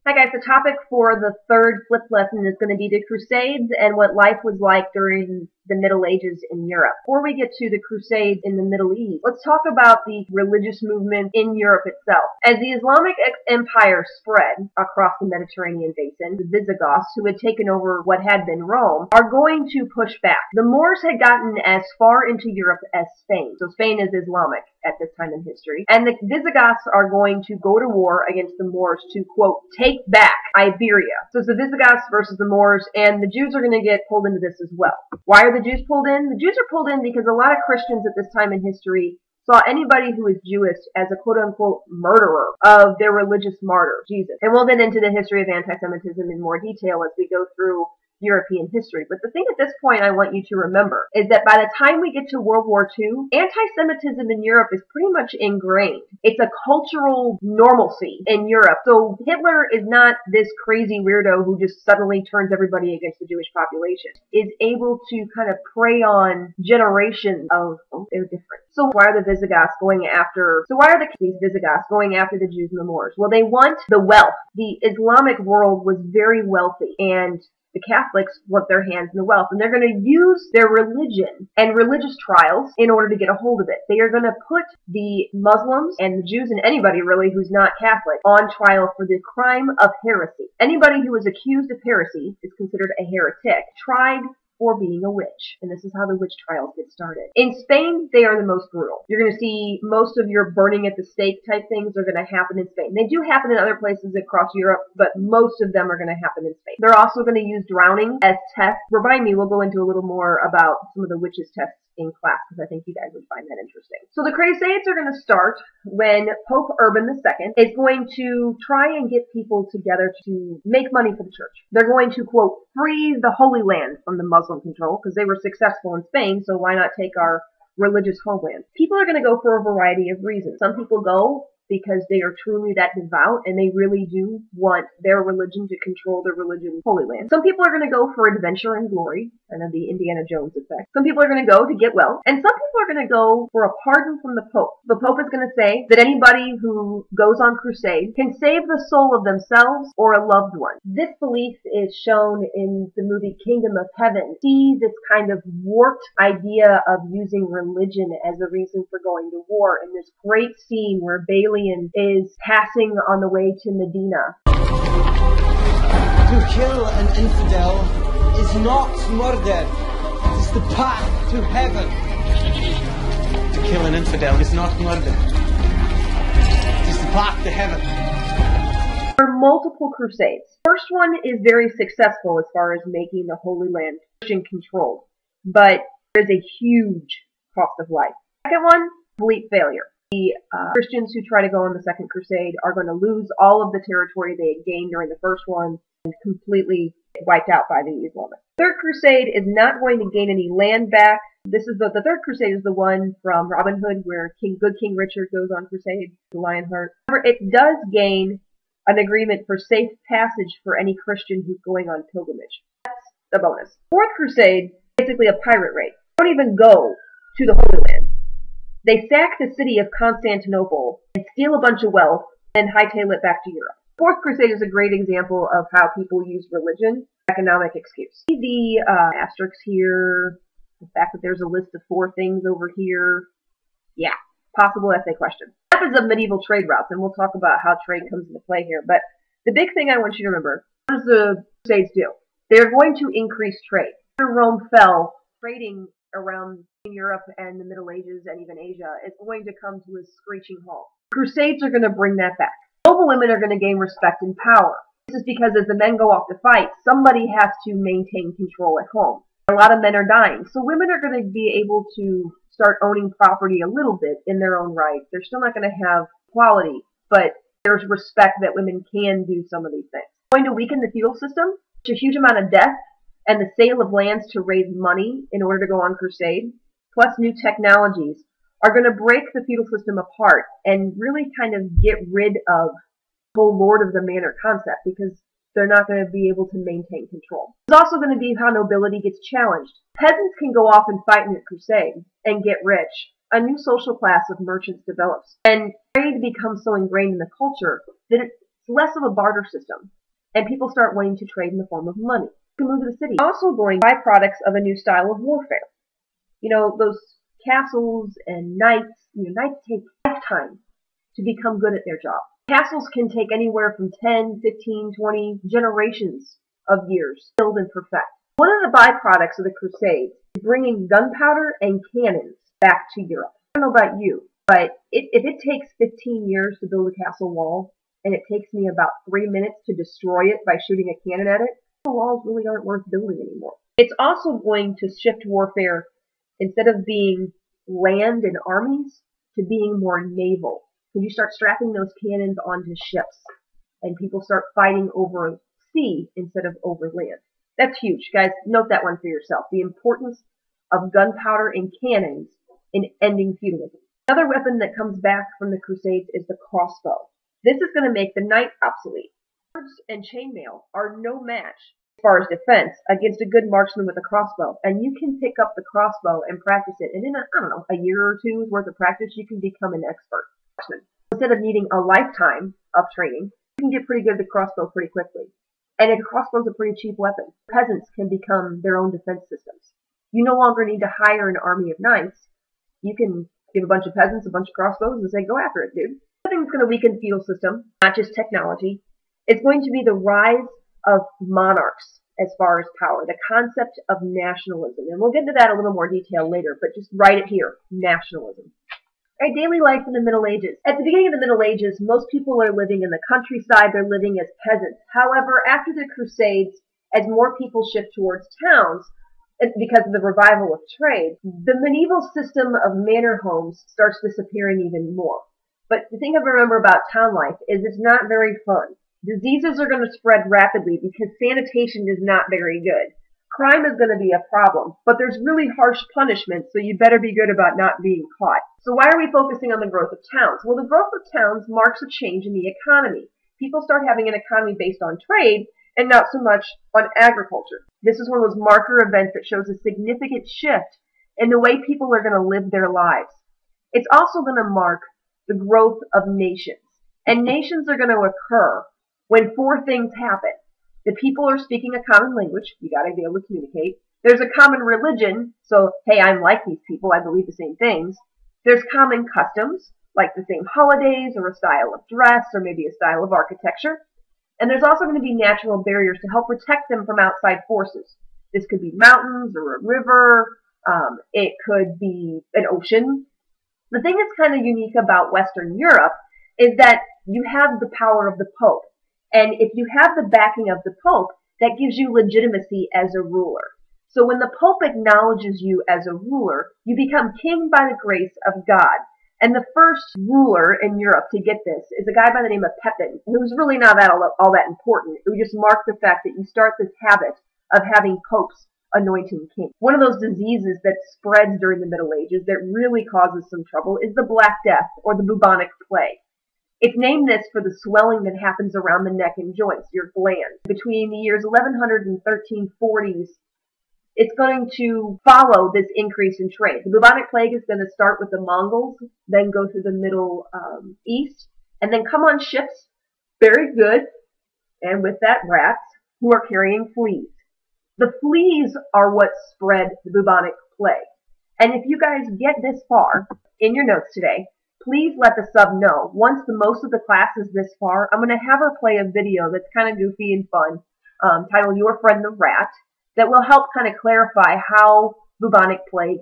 Hi guys, the topic for the third flip lesson is going to be the Crusades and what life was like during the Middle Ages in Europe. Before we get to the Crusades in the Middle East, let's talk about the religious movement in Europe itself. As the Islamic Empire spread across the Mediterranean basin, the Visigoths, who had taken over what had been Rome, are going to push back. The Moors had gotten as far into Europe as Spain. So Spain is Islamic at this time in history. And the Visigoths are going to go to war against the Moors to, quote, take back Iberia. So it's the Visigoths versus the Moors, and the Jews are going to get pulled into this as well. Why are the Jews pulled in? The Jews are pulled in because a lot of Christians at this time in history saw anybody who was Jewish as a quote-unquote murderer of their religious martyr, Jesus. And we'll get into the history of anti-Semitism in more detail as we go through European history. But the thing at this point I want you to remember is that by the time we get to World War II, anti-Semitism in Europe is pretty much ingrained. It's a cultural normalcy in Europe. So Hitler is not this crazy weirdo who just suddenly turns everybody against the Jewish population. Is able to kind of prey on generations of, oh, they're different. So why are the Visigoths going after, these Visigoths going after the Jews and the Moors? Well, they want the wealth. The Islamic world was very wealthy, and the Catholics want their hands in the wealth, and they're going to use their religion and religious trials in order to get a hold of it. They are going to put the Muslims and the Jews and anybody really who's not Catholic on trial for the crime of heresy. Anybody who is accused of heresy is considered a heretic, tried for being a witch. And this is how the witch trials get started. In Spain, they are the most brutal. You're going to see most of your burning at the stake type things are going to happen in Spain. They do happen in other places across Europe, but most of them are going to happen in Spain. They're also going to use drowning as tests. Remind me, we'll go into a little more about some of the witches' tests in class, because I think you guys would find that interesting. So the Crusades are going to start when Pope Urban II is going to try and get people together to make money for the church. They're going to, quote, free the Holy Land from the Muslim control, because they were successful in Spain, so why not take our religious homeland? People are going to go for a variety of reasons. Some people go because they are truly that devout and they really do want their religion to control their religion's holy land. Some people are going to go for adventure and glory, and of the Indiana Jones effect. Some people are going to go to get well, and some people are going to go for a pardon from the Pope. The Pope is going to say that anybody who goes on crusade can save the soul of themselves or a loved one. This belief is shown in the movie Kingdom of Heaven. See this kind of warped idea of using religion as a reason for going to war in this great scene where Bailey is passing on the way to Medina. To kill an infidel is not murder. It is the path to heaven. To kill an infidel is not murder. It is the path to heaven. There are multiple crusades. First one is very successful as far as making the Holy Land Christian controlled, but there's a huge cost of life. Second one, complete failure. The Christians who try to go on the Second Crusade are going to lose all of the territory they had gained during the first one and completely wiped out by the Islamic. Third Crusade is not going to gain any land back. This is the Third Crusade is the one from Robin Hood where Good King Richard goes on crusade, the Lionheart. However, it does gain an agreement for safe passage for any Christian who's going on pilgrimage. That's the bonus. Fourth Crusade, basically a pirate raid. Don't even go to the Holy Land. They sack the city of Constantinople and steal a bunch of wealth and hightail it back to Europe. Fourth Crusade is a great example of how people use religion as economic excuse. See the asterisks here, the fact that there's a list of 4 things over here. Yeah, possible essay question. Methods of medieval trade routes, and we'll talk about how trade comes into play here. But the big thing I want you to remember, what does the Crusades do? They're going to increase trade. After Rome fell, trading around Europe and the Middle Ages and even Asia is going to come to a screeching halt. Crusades are going to bring that back. Noble women are going to gain respect and power. This is because as the men go off to fight, somebody has to maintain control at home. A lot of men are dying, so women are going to be able to start owning property a little bit in their own right. They're still not going to have equality, but there's respect that women can do some of these things. Going to weaken the feudal system, a huge amount of death, and the sale of lands to raise money in order to go on crusade, plus new technologies, are going to break the feudal system apart and really kind of get rid of the whole Lord of the Manor concept because they're not going to be able to maintain control. It's also going to be how nobility gets challenged. Peasants can go off and fight in a crusade and get rich. A new social class of merchants develops. And trade becomes so ingrained in the culture that it's less of a barter system. and people start wanting to trade in the form of money to move to the city. Also going byproducts of a new style of warfare. You know, those castles and knights, knights take lifetime to become good at their job. Castles can take anywhere from 10, 15, 20 generations of years to build and perfect. One of the byproducts of the Crusades is bringing gunpowder and cannons back to Europe. I don't know about you, but if it takes 15 years to build a castle wall, and it takes me about 3 minutes to destroy it by shooting a cannon at it, the walls really aren't worth building anymore. It's also going to shift warfare, instead of being land and armies, to being more naval. When you start strapping those cannons onto ships, and people start fighting over sea instead of over land. That's huge, guys. Note that one for yourself. The importance of gunpowder and cannons in ending feudalism. Another weapon that comes back from the Crusades is the crossbow. This is going to make the knight obsolete. Swords and chainmail are no match as far as defense against a good marksman with a crossbow. And you can pick up the crossbow and practice it. And in a year or two's worth of practice, you can become an expert marksman. Instead of needing a lifetime of training, you can get pretty good at the crossbow pretty quickly. And a crossbow is a pretty cheap weapon. Peasants can become their own defense systems. You no longer need to hire an army of knights. You can give a bunch of peasants a bunch of crossbows and say, go after it, dude. Something that's going to weaken the feudal system, not just technology. It's going to be the rise of monarchs as far as power, the concept of nationalism. And we'll get into that in a little more detail later, but just write it here, nationalism. Right, daily life in the Middle Ages. At the beginning of the Middle Ages, most people are living in the countryside. They're living as peasants. However, after the Crusades, as more people shift towards towns, because of the revival of trade, the medieval system of manor homes starts disappearing even more. But the thing to remember about town life is it's not very fun. Diseases are going to spread rapidly because sanitation is not very good. Crime is going to be a problem, but there's really harsh punishments, so you better be good about not being caught. So why are we focusing on the growth of towns? Well, the growth of towns marks a change in the economy. People start having an economy based on trade and not so much on agriculture. This is one of those marker events that shows a significant shift in the way people are going to live their lives. It's also going to mark the growth of nations. And nations are going to occur when four things happen. The people are speaking a common language. You got to be able to communicate. There's a common religion. So, hey, I'm like these people. I believe the same things. There's common customs, like the same holidays or a style of dress or maybe a style of architecture. And there's also going to be natural barriers to help protect them from outside forces. This could be mountains or a river. It could be an ocean. The thing that's kind of unique about Western Europe is that you have the power of the Pope. And if you have the backing of the Pope, that gives you legitimacy as a ruler. So when the Pope acknowledges you as a ruler, you become king by the grace of God. And the first ruler in Europe to get this is a guy by the name of Pepin, who's really not all that important. It would just mark the fact that you start this habit of having popes anointing king. One of those diseases that spreads during the Middle Ages that really causes some trouble is the Black Death, or the bubonic plague. It's named this for the swelling that happens around the neck and joints, your glands. Between the years 1100 and 1340s, it's going to follow this increase in trade. The bubonic plague is going to start with the Mongols, then go through the Middle East, and then come on ships, very good, and with that rats, who are carrying fleas. The fleas are what spread the bubonic plague. And if you guys get this far in your notes today, please let the sub know. Once most of the class is this far, I'm going to have her play a video that's kind of goofy and fun, titled Your Friend the Rat, that will help kind of clarify how bubonic plague